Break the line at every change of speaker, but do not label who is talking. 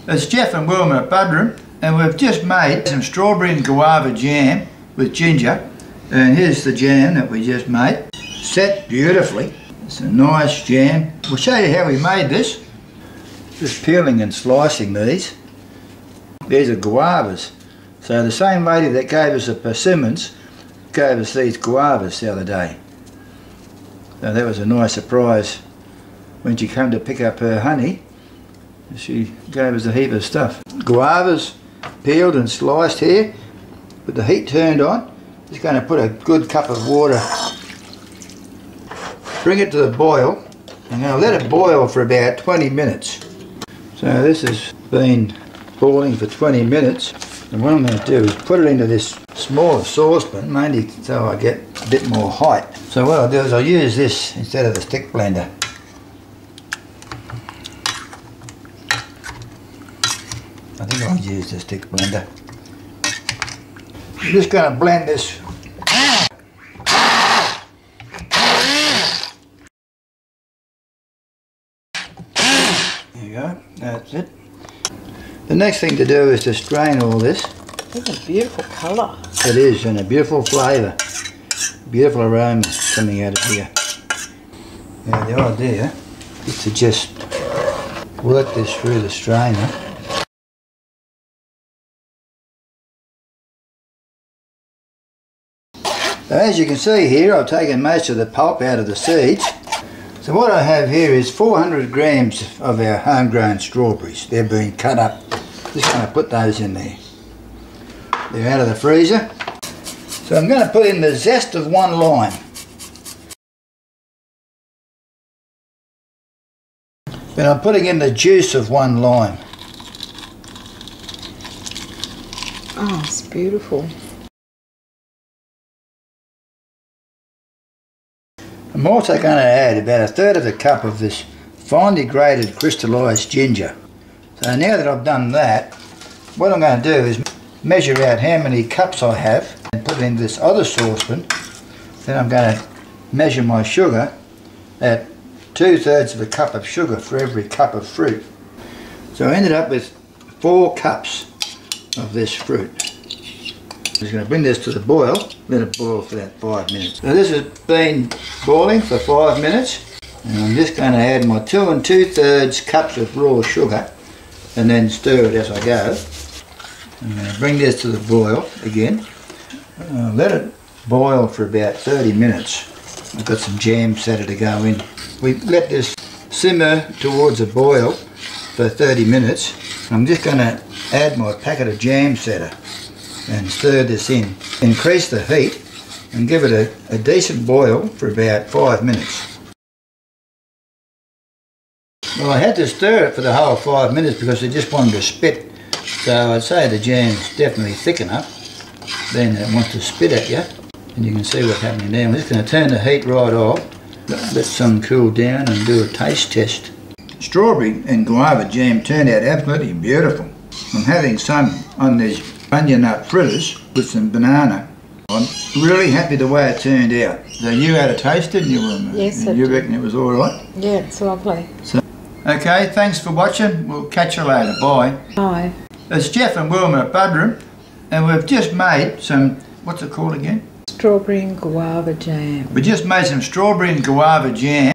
It's Jeff and Wilma at Buderim, and we've just made some strawberry and guava jam with ginger. And here's the jam that we just made. Set beautifully. It's a nice jam. We'll show you how we made this. Just peeling and slicing these. These are guavas. So the same lady that gave us the persimmons gave us these guavas the other day. So that was a nice surprise when she came to pick up her honey. She gave us a heap of stuff. Guavas peeled and sliced here with the heat turned on. Just going to put a good cup of water, bring it to the boil. I'm going to let it boil for about 20 minutes. So this has been boiling for 20 minutes, and what I'm going to do is put it into this smaller saucepan, mainly so I get a bit more height. So what I'll do is I'll use this instead of the stick blender. I think I'll use the stick blender. I'm just going to blend this. There you go, that's it. The next thing to do is to strain all this.
It's a beautiful colour.
It is, and a beautiful flavour. Beautiful aroma coming out of here. Now the idea is to just work this through the strainer. So as you can see here, I've taken most of the pulp out of the seeds. So what I have here is 400 grams of our homegrown strawberries. They're being cut up. Just going to put those in there. They're out of the freezer. So I'm going to put in the zest of 1 lime. Then I'm putting in the juice of 1 lime.
Oh, it's beautiful.
I'm also going to add about 1/3 of a cup of this finely grated crystallised ginger. So now that I've done that, what I'm going to do is measure out how many cups I have and put it into this other saucepan. Then I'm going to measure my sugar at 2/3 of a cup of sugar for every cup of fruit. So I ended up with 4 cups of this fruit. I'm just going to bring this to the boil, let it boil for about 5 minutes. So this has been boiling for 5 minutes, and I'm just going to add my 2 2/3 cups of raw sugar and then stir it as I go. I'm going to bring this to the boil again. Let it boil for about 30 minutes. I've got some jam setter to go in. We let this simmer towards a boil for 30 minutes. I'm just going to add my packet of jam setter and stir this in. Increase the heat and give it a decent boil for about 5 minutes. Well, I had to stir it for the whole 5 minutes because I just wanted to spit. So I'd say the jam's definitely thick enough. Then it wants to spit at you, and you can see what's happening there. I'm just going to turn the heat right off, let some cool down and do a taste test. Strawberry and guava jam turned out absolutely beautiful. I'm having some on these onion nut fritters with some banana. I'm really happy the way it turned out. So you had a taste, didn't you, Wilma?
Yes,
and you reckon it was all right?
Yeah, it's lovely.
So, okay, thanks for watching. We'll catch you later. Bye.
Bye.
It's Jeff and Wilma at Buderim, and we've just made some, what's it called again?
Strawberry and guava jam.
We just made some strawberry and guava jam.